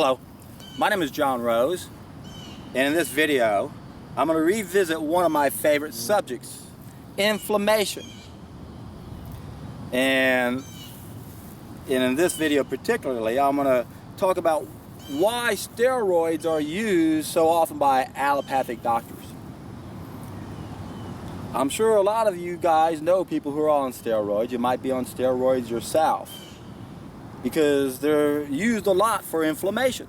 Hello, my name is John Rose, and in this video I'm going to revisit one of my favorite subjects, inflammation. And in this video particularly, I'm going to talk about why steroids are used so often by allopathic doctors. I'm sure a lot of you guys know people who are on steroids. You might be on steroids yourself, because they're used a lot for inflammation.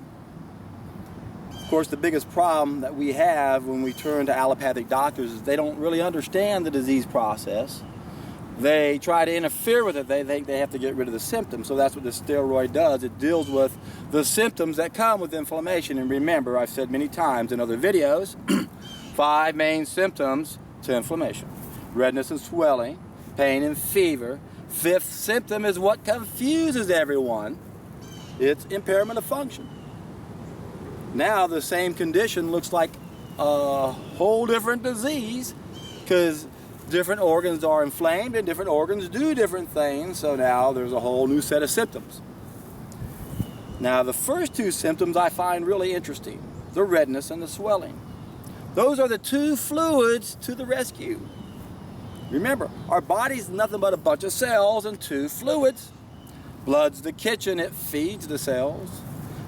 Of course, the biggest problem that we have when we turn to allopathic doctors is they don't really understand the disease process. They try to interfere with it. They think they have to get rid of the symptoms. So that's what the steroid does. It deals with the symptoms that come with inflammation. And remember, I've said many times in other videos, 5 main symptoms to inflammation: redness and swelling, pain and fever. 5th symptom is what confuses everyone. It's impairment of function. Now the same condition looks like a whole different disease, because different organs are inflamed and different organs do different things. So now there's a whole new set of symptoms. Now the first 2 symptoms I find really interesting: the redness and the swelling. Those are the 2 fluids to the rescue. Remember, our body's nothing but a bunch of cells and 2 fluids. Blood's the kitchen, it feeds the cells.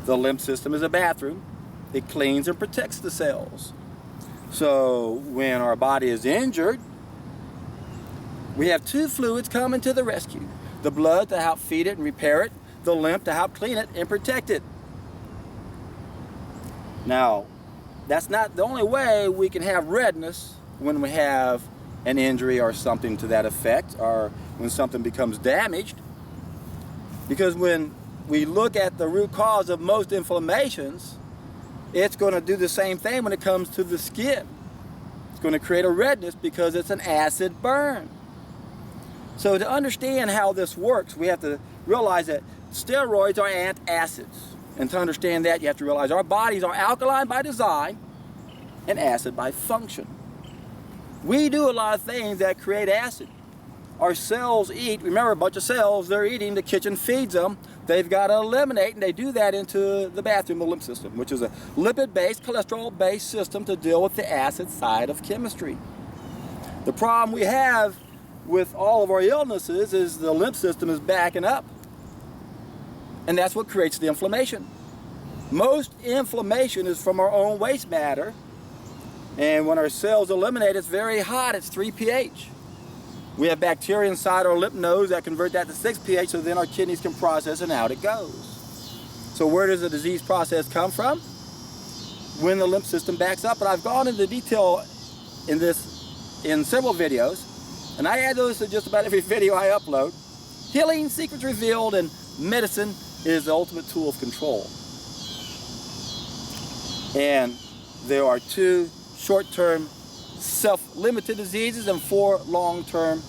The lymph system is a bathroom. It cleans and protects the cells. So when our body is injured, we have 2 fluids coming to the rescue: the blood to help feed it and repair it, the lymph to help clean it and protect it. Now, that's not the only way we can have redness when we have an injury or something to that effect, or when something becomes damaged. Because when we look at the root cause of most inflammations, it's going to do the same thing when it comes to the skin. It's going to create a redness because it's an acid burn. So to understand how this works, we have to realize that steroids are antacids. And to understand that, you have to realize our bodies are alkaline by design and acid by function. We do a lot of things that create acid. Our cells eat. Remember, a bunch of cells, they're eating, the kitchen feeds them. They've got to eliminate, and they do that into the bathroom, the lymph system, which is a lipid-based, cholesterol-based system to deal with the acid side of chemistry. The problem we have with all of our illnesses is the lymph system is backing up. And that's what creates the inflammation. Most inflammation is from our own waste matter. And when our cells eliminate, it's very hot. It's 3 pH. We have bacteria inside our lymph nodes that convert that to 6 pH, so then our kidneys can process and out it goes. So where does the disease process come from? When the lymph system backs up. And I've gone into detail in this in several videos, and I add those to just about every video I upload. Healing secrets revealed, and medicine is the ultimate tool of control. And there are 2 short-term self-limited diseases and 4 long-term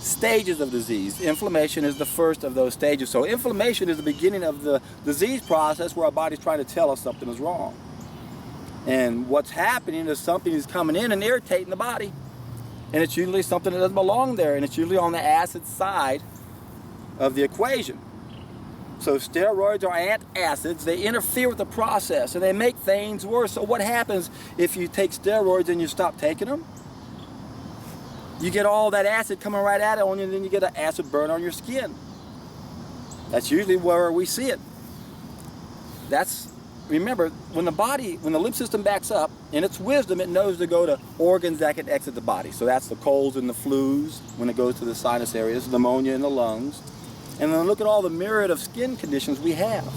stages of disease. Inflammation is the first of those stages. So inflammation is the beginning of the disease process, where our body's trying to tell us something is wrong. And what's happening is something is coming in and irritating the body. And it's usually something that doesn't belong there, and it's usually on the acid side of the equation. So steroids are antacids. They interfere with the process and they make things worse. So what happens if you take steroids and you stop taking them? You get all that acid coming right at it on you, and then you get an acid burn on your skin. That's usually where we see it. Remember, when the lymph system backs up, in its wisdom, it knows to go to organs that can exit the body. So that's the colds and the flus when it goes to the sinus areas, pneumonia in the lungs. And then look at all the myriad of skin conditions we have.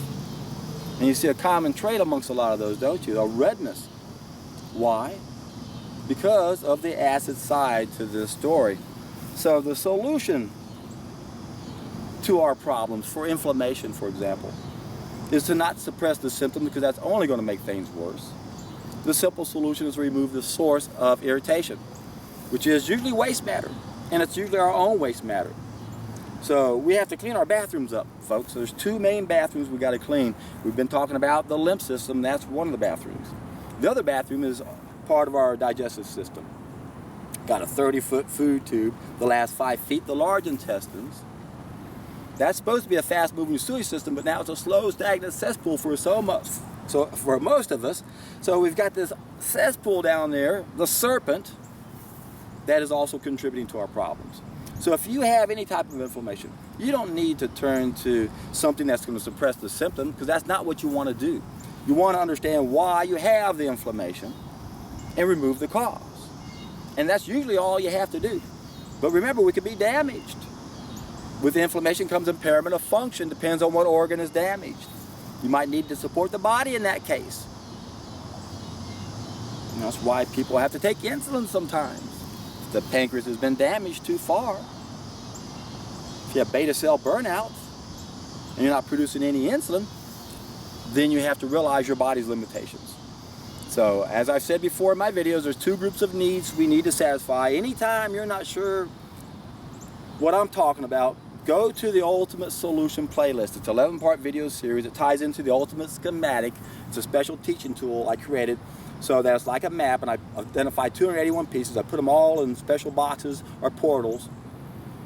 And you see a common trait amongst a lot of those, don't you? A redness. Why? Because of the acid side to this story. So the solution to our problems, for inflammation, for example, is to not suppress the symptom, because that's only going to make things worse. The simple solution is to remove the source of irritation, which is usually waste matter. And it's usually our own waste matter. So we have to clean our bathrooms up, folks. There's 2 main bathrooms we got to clean. We've been talking about the lymph system. That's one of the bathrooms. The other bathroom is part of our digestive system. Got a 30-foot food tube, the last 5 feet, the large intestines. That's supposed to be a fast-moving sewage system, but now it's a slow, stagnant cesspool for for most of us. So we've got this cesspool down there, the serpent, that is also contributing to our problems. So if you have any type of inflammation, you don't need to turn to something that's going to suppress the symptom, because that's not what you want to do. You want to understand why you have the inflammation and remove the cause. And that's usually all you have to do. But remember, we could be damaged. With inflammation comes impairment of function, depends on what organ is damaged. You might need to support the body in that case. And that's why people have to take insulin sometimes. If the pancreas has been damaged too far. If you have beta cell burnout and you're not producing any insulin, then you have to realize your body's limitations. So, as I've said before in my videos, there's two groups of needs we need to satisfy. Anytime you're not sure what I'm talking about, go to the Ultimate Solution playlist. It's an 11-part video series. It ties into the Ultimate Schematic. It's a special teaching tool I created. So that's like a map, and I identified 281 pieces. I put them all in special boxes or portals,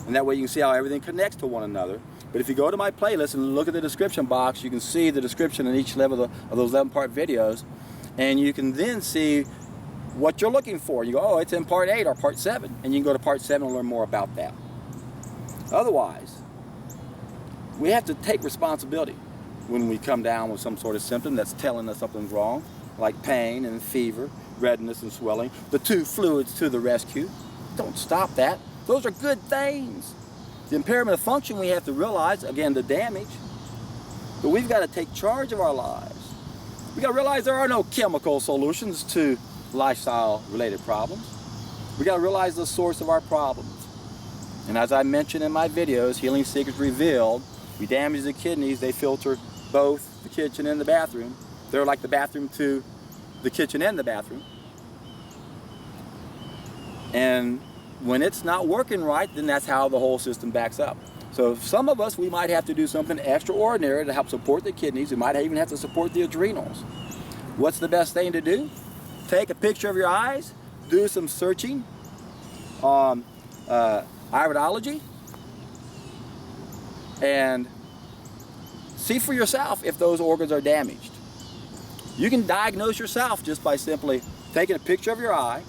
and that way you can see how everything connects to one another. But if you go to my playlist and look at the description box, you can see the description in each level of those 11-part videos, and you can then see what you're looking for. You go, oh, it's in part 8 or part 7, and you can go to part 7 and learn more about that. Otherwise, we have to take responsibility when we come down with some sort of symptom that's telling us something's wrong, like pain and fever, redness and swelling. The two fluids to the rescue. Don't stop that. Those are good things. The impairment of function, we have to realize, again, the damage. But we've got to take charge of our lives. We've got to realize there are no chemical solutions to lifestyle-related problems. We've got to realize the source of our problems. And as I mentioned in my videos, Healing Secrets Revealed, we damage the kidneys. They filter both the kitchen and the bathroom. They're like the bathroom to the kitchen and the bathroom. And when it's not working right, then that's how the whole system backs up. So some of us, we might have to do something extraordinary to help support the kidneys. We might even have to support the adrenals. What's the best thing to do? Take a picture of your eyes, do some searching on iridology, and see for yourself if those organs are damaged. You can diagnose yourself just by simply taking a picture of your eye,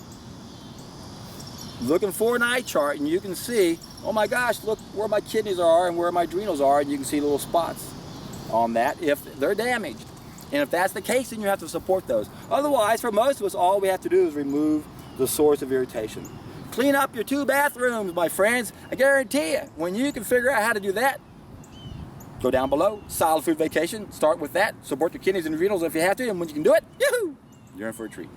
looking for an eye chart, and you can see, oh my gosh, look where my kidneys are and where my adrenals are, and you can see little spots on that if they're damaged. And if that's the case, then you have to support those. Otherwise, for most of us, all we have to do is remove the source of irritation. Clean up your 2 bathrooms, my friends. I guarantee you, when you can figure out how to do that, go down below, solid food vacation, start with that, support your kidneys and adrenals if you have to, and when you can do it, yoo-hoo, you're in for a treat.